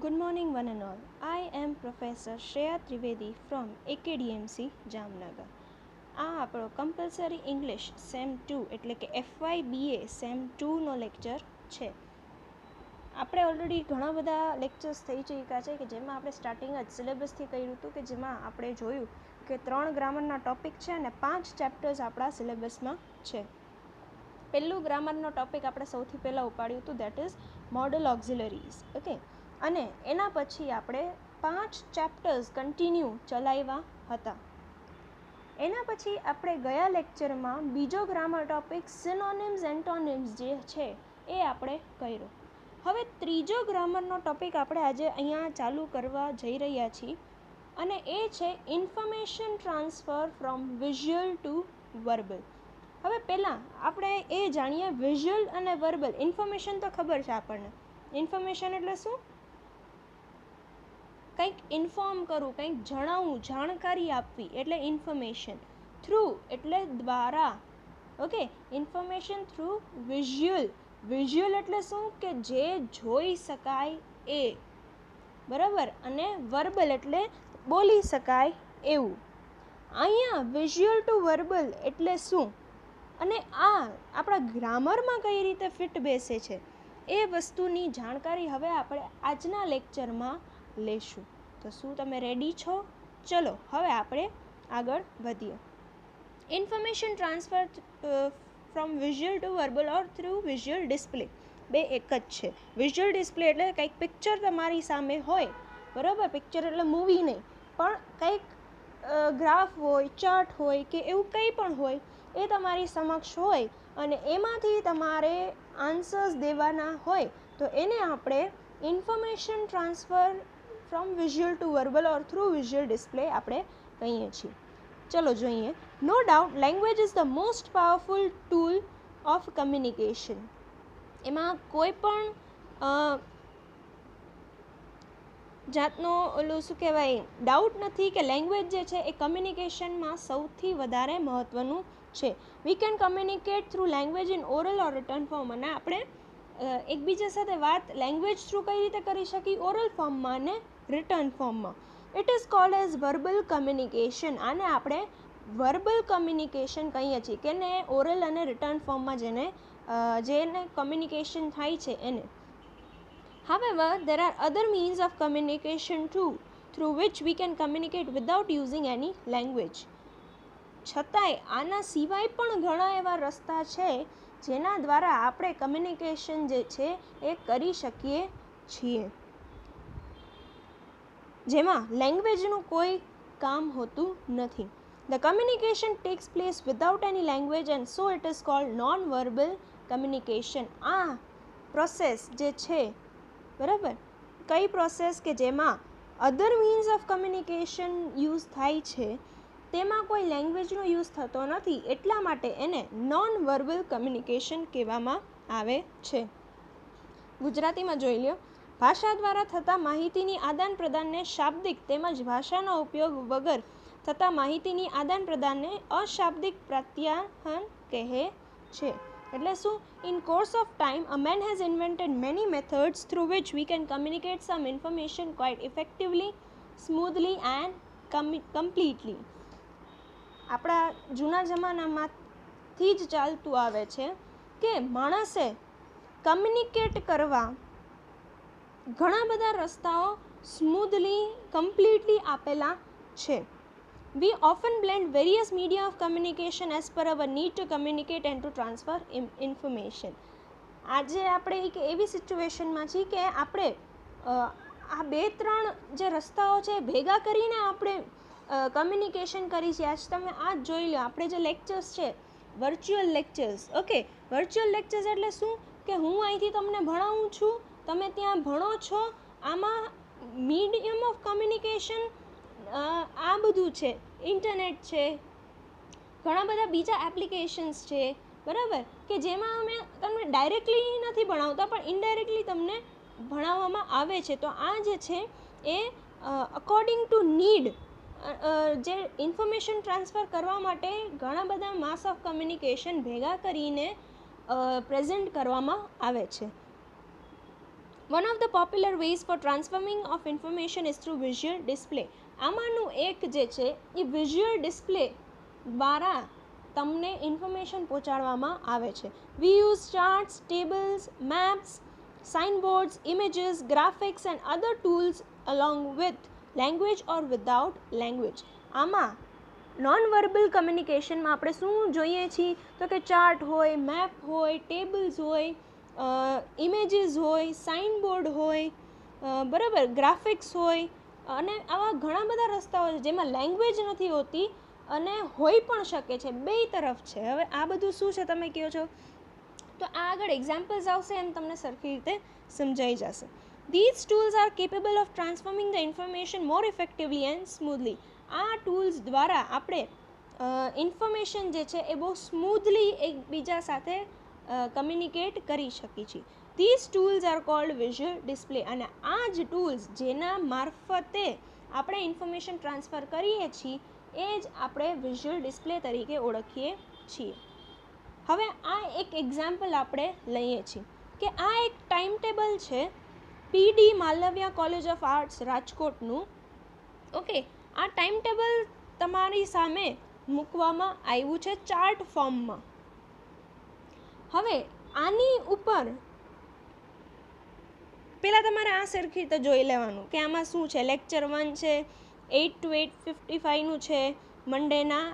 Good morning, one and all. I am Professor Shreya Trivedi from AKDMC Jamnagar. આ આપણો compulsory English same 2 એટલે કે FYBA same 2નો lecture છે. આપણે ઓલરેડી ઘણા બધા લેક્ચર્સ થઈ ચૂક્યા છે કે જેમાં આપણે સ્ટાર્ટિંગ જ સિલેબસથી કર્યું હતું, કે જેમાં આપણે જોયું કે 3 ગ્રામરના ટૉપિક છે અને 5 ચેપ્ટર્સ આપણા સિલેબસમાં છે. પહેલું ગ્રામરનો ટૉપિક આપણે સૌથી પહેલાં ઉપાડ્યું હતું, that is model auxiliaries. Okay, અને એના પછી આપણે 5 ચેપ્ટર્સ કન્ટિન્યુ ચલાવ્યા હતા. એના પછી આપણે ગયા લેક્ચરમાં બીજો ગ્રામર ટૉપિક સિનોનિમ્સ એન્ટોનિમ્સ જે છે એ આપણે કર્યો. હવે ત્રીજો ગ્રામરનો ટૉપિક આપણે આજે અહીંયા ચાલુ કરવા જઈ રહ્યા છીએ, અને એ છે information transfer from visual to verbal. હવે પહેલાં આપણે એ જાણીએ વિઝ્યુઅલ અને વર્બલ. ઇન્ફોર્મેશન તો ખબર છે આપણને. ઇન્ફોર્મેશન એટલે શું? કંઈક ઇન્ફોર્મ કરવું, કંઈક જણાવવું, જાણકારી આપવી એટલે ઇન્ફોર્મેશન. થ્રુ એટલે દ્વારા. Okay, information through visual. Visual એટલે શું? કે જે જોઈ શકાય એ, બરાબર. અને વર્બલ એટલે બોલી શકાય એવું. અહીંયા વિઝ્યુઅલ ટુ વર્બલ એટલે શું અને આ આપણા ગ્રામરમાં કઈ રીતે ફિટ બેસે છે એ વસ્તુની જાણકારી હવે આપણે આજના લેક્ચરમાં લેશું. તો શું તમે રેડી છો? ચલો હવે આપણે આગળ વધીએ. Information transfer from visual to verbal or through visual display, બે એક જ છે. વિઝ્યુઅલ ડિસ્પ્લે એટલે કંઈક પિક્ચર તમારી સામે હોય, બરાબર. પિક્ચર એટલે મૂવી નહીં, પણ કંઈક ગ્રાફ હોય, ચાર્ટ હોય કે એવું કંઈ પણ હોય એ તમારી સમક્ષ હોય અને એમાંથી તમારે આન્સર્સ દેવાના હોય, તો એને આપણે information transfer from visual to verbal or through visual display આપણે કહીએ છીએ. ચલો જોઈએ. No doubt language is the most powerful tool of communication. એમાં કોઈ પણ જાતનો ઓલું શું કહેવાય ડાઉટ નથી કે લેંગ્વેજ જે છે એ કમ્યુનિકેશનમાં સૌથી વધારે મહત્ત્વનું છે. વી can communicate through language in oral or return form. અને આપણે એકબીજા સાથે વાત લેંગ્વેજ થ્રુ કઈ રીતે કરી શકીએ? ઓરલ ફોર્મમાં અને રિટર્ન ફોર્મમાં. It is called as verbal communication. આને આપણે વર્બલ કમ્યુનિકેશન કહીએ છીએ, કે ને ઓરલ અને રિટર્ન ફોર્મમાં જેને કમ્યુનિકેશન થાય છે એને. However, there are other means of communication too, through which we can communicate without using any language. છતાંય આના સિવાય પણ ઘણા એવા રસ્તા છે જેના દ્વારા આપણે કમ્યુનિકેશન જે છે એ કરી શકીએ છીએ, જેમાં લેંગ્વેજનું કોઈ કામ હોતું નથી. The communication takes place without any language and so it is called non-verbal communication. આ પ્રોસેસ જે છે, બરાબર, કઈ પ્રોસેસ કે જેમાં અધર મીન્સ ઓફ કમ્યુનિકેશન યુઝ થાય છે તેમાં કોઈ લેંગ્વેજનો યુઝ થતો નથી, એટલા માટે એને નોન વર્બલ કમ્યુનિકેશન કહેવામાં આવે છે. ગુજરાતીમાં જોઈ લ્યો. ભાષા દ્વારા થતા માહિતીની આદાન પ્રદાનને શાબ્દિક તેમજ ભાષાનો ઉપયોગ વગર થતા માહિતીની આદાન પ્રદાનને અશાબ્દિક પ્રત્યાહન કહે છે. એટલે શું? In course of time a man has invented many methods through which we can communicate some information quite effectively, smoothly and completely. આપણા જૂના જમાનામાંથી જ ચાલતું આવે છે કે માણસે કમ્યુનિકેટ કરવા ઘણા બધા રસ્તાઓ સ્મૂધલી, કમ્પ્લીટલી આપેલા છે. We often blend various media of communication as per our need to communicate and to transfer information. આજે આપણે એક એવી સિચ્યુએશનમાં છીએ કે આપણે આ 2-3 જે રસ્તાઓ છે ભેગા કરીને આપણે કમ્યુનિકેશન કરી છે. આજ તમે આ જ જોઈ લો, આપણે જે લેક્ચર્સ છે virtual lectures. Okay, virtual lectures એટલે શું? કે હું અહીંથી તમને ભણાવું છું, તમે ત્યાં ભણો છો. આમાં મીડિયમ ઓફ કમ્યુનિકેશન આ બધું છે. ઇન્ટરનેટ છે, ઘણા બધા બીજા એપ્લિકેશન્સ છે, બરાબર, કે જેમાં અમે તમને ડાયરેક્ટલી નથી ભણાવતા પણ ઇનડાયરેક્ટલી તમને ભણાવવામાં આવે છે. તો આ જે છે એ અકોર્ડિંગ ટુ નીડ જે ઇન્ફોર્મેશન ટ્રાન્સફર કરવા માટે ઘણા બધા માસ ઓફ કમ્યુનિકેશન ભેગા કરીને પ્રેઝન્ટ કરવામાં આવે છે. One of the popular ways for transforming of information is through visual display. આમાંનું એક જે છે એ વિઝ્યુઅલ ડિસ્પ્લે દ્વારા તમને ઇન્ફોર્મેશન પહોંચાડવામાં આવે છે. We use charts, tables, maps, signboards, images, graphics and other tools along with language or without language. આમાં નોન વર્બલ કમ્યુનિકેશનમાં આપણે શું જોઈએ છીએ તો કે ચાર્ટ હોય, મેપ હોય, ટેબલ્સ હોય, ઇમેજીસ હોય, સાઇનબોર્ડ હોય, બરાબર, ગ્રાફિક્સ હોય અને આવા ઘણા બધા રસ્તાઓ છે જેમાં લેંગ્વેજ નથી હોતી અને હોઈ પણ શકે છે, બે તરફ છે. હવે આ બધું શું છે તમે કહો છો તો આ આગળ એક્ઝામ્પલ્સ આવશે એમ તમને સરખી રીતે સમજાઈ જશે. These tools are capable of transforming the information more effectively and smoothly. આ ટૂલ્સ દ્વારા આપણે ઇન્ફોર્મેશન જે છે એ બહુ સ્મૂથલી એકબીજા સાથે કમ્યુનિકેટ કરી શકીએ છીએ. These tools are called visual display. અને આ જ ટૂલ્સ જેના મારફતે આપણે ઇન્ફોર્મેશન ટ્રાન્સફર કરીએ છીએ એ જ આપણે વિઝ્યુઅલ ડિસ્પ્લે તરીકે ઓળખીએ છીએ. હવે આ એક એક્ઝામ્પલ આપણે લઈએ છીએ કે આ એક ટાઈમ ટેબલ છે PD Malaviya college of arts રાજકોટનું. ઓકે, આ ટાઈમ ટેબલ તમારી સામે મૂકવામાં આવ્યું છે ચાર્ટ ફોર્મમાં. હવે આની ઉપર પહેલાં તમારે આ સરખી રીતે જોઈ લેવાનું કે આમાં શું છે. લેક્ચર 1 છે, 8 to 8:55નું છે, મંડેના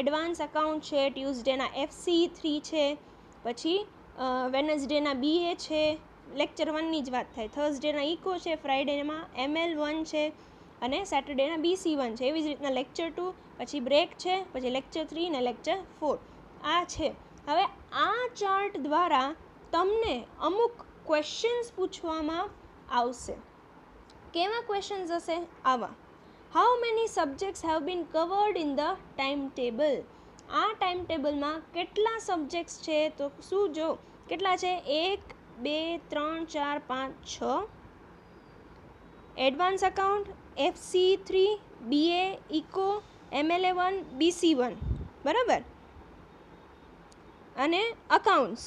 એડવાન્સ અકાઉન્ટ છે, ટ્યુઝડેના FC3 છે, પછી વેનસડેના BA છે, લેક્ચર 1ની જ વાત થાય, થર્સડેના ઇકો છે, ફ્રાઈડેમાં ML1 છે અને સેટરડેના BC1 છે. એવી જ રીતના લેક્ચર 2, પછી બ્રેક છે, પછી લેક્ચર 3 અને લેક્ચર 4 આ છે. હવે આ ચાર્ટ દ્વારા તમને અમુક ક્વેશ્ચન્સ પૂછવામાં આવશે. કેવા ક્વેશ્ચન્સ હશે? આવા. How many subjects have been covered in the time table. આ ટાઈમ ટેબલમાં કેટલા સબ્જેક્ટ્સ છે તો શું જો કેટલા છે? 1 2 3 4 5 6. Advance account, FC3, BA, eco, MLA1, BC1, બરાબર, અને અકાઉન્ટ્સ.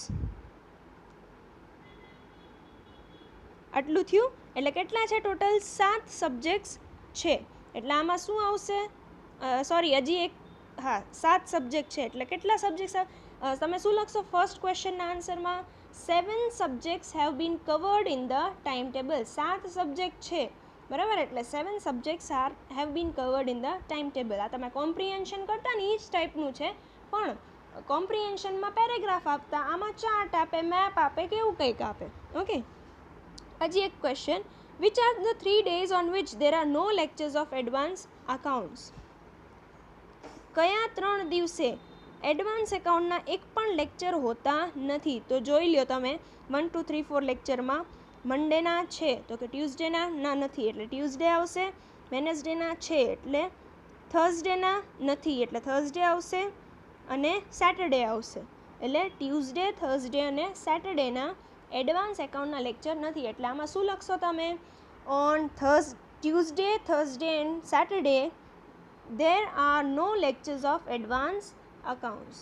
આટલું થયું. એટલે કેટલા છે ટોટલ? 7 સબ્જેક્ટ્સ છે. એટલે આમાં શું આવશે? સોરી, હજી એક, હા, 7 સબ્જેક્ટ છે. એટલે કેટલા સબ્જેક્ટ્સ? તમે શું લખશો ફર્સ્ટ ક્વેશ્ચનના આન્સરમાં? 7 subjects have been covered in the time table. 7 subject છે, બરાબર. એટલે 7 subjects have been covered in the time table. આ તમે કોમ્પ્રિહેન્શન કરતા ને એ જ ટાઈપનું છે, પણ કોમ્પ્રિહેન્શનમાં પેરેગ્રાફ આપતા, આમાં ચાર્ટ આપે, મેપ આપે, કે એવું કંઈક આપે. ઓકે, હજી એક question. Which are the 3 days on which there are no lectures of advanced accounts. કયા 3 દિવસે એડવાન્સ એકાઉન્ટના એક પણ લેક્ચર હોતા નથી? તો જોઈ લ્યો તમે 1 2 3 4 લેક્ચરમાં. મંડેના છે તો કે ટ્યુઝડેના ના નથી એટલે ટ્યુઝડે આવશે, વેનસડેના છે એટલે થર્સડેના નથી એટલે થર્સડે આવશે, અને સેટરડે આવશે એટલે ટ્યુઝડે, થર્સડે અને સેટરડેના એડવાન્સ એકાઉન્ટના લેક્ચર નથી. એટલે આમાં શું લખશો તમે? On Tuesday, Thursday and Saturday there are no lectures of advanced accounts.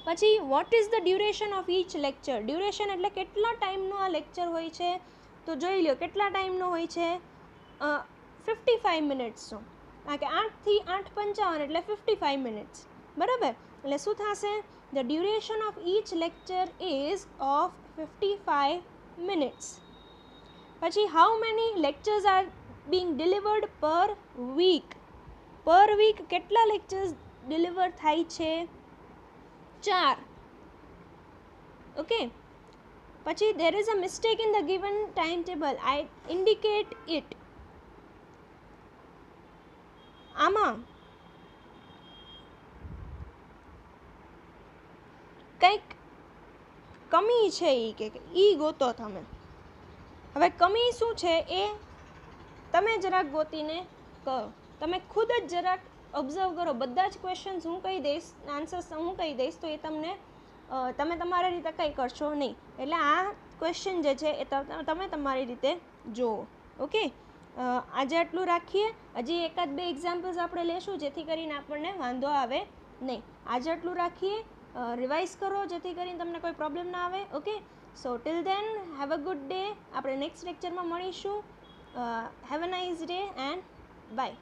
પછી what is the duration of each lecture. Duration એટલે કેટલા ટાઈમનો આ લેક્ચર હોય છે? તો જોઈ લો કેટલા ટાઈમનો હોય છે? 55 મિનિટ્સનો. કારણ કે 8 થી 8:55 એટલે 55 મિનિટ્સ, બરાબર. એટલે શું થશે? The duration of each lecture is of 55 minutes. પછી how many lectures are being delivered per week. Per week કેટલા લેક્ચર્સ ડિલિવર થાય છે? 4. ઓકે, પછી there is a mistake in the given timetable, I indicate it. આમાં કંઈક કમી છે કે ઈ ગોતો તમે. હવે કમી શું છે એ તમે જરાક ગોતીને કહો. તમે ખુદ જ જરાક ઓબ્ઝર્વ કરો. બધા જ ક્વેશ્ચન્સ હું કહી દઈશ, આન્સર્સ હું કહી દઈશ તો એ તમને તમે તમારી રીતે કંઈ કરશો નહીં. એટલે આ ક્વેશ્ચન જે છે એ તમે તમારી રીતે જુઓ. ઓકે, આજે આટલું રાખીએ. હજી એકાદ બે એક્ઝામ્પલ્સ આપણે લેશું જેથી કરીને આપણને વાંધો આવે નહીં. આજે આટલું રાખીએ. રિવાઇઝ કરો જેથી કરીને તમને કોઈ પ્રોબ્લેમ ના આવે. Okay, so till then have a good day. આપણે નેક્સ્ટ લેક્ચરમાં મળીશું. Have a nice day and by.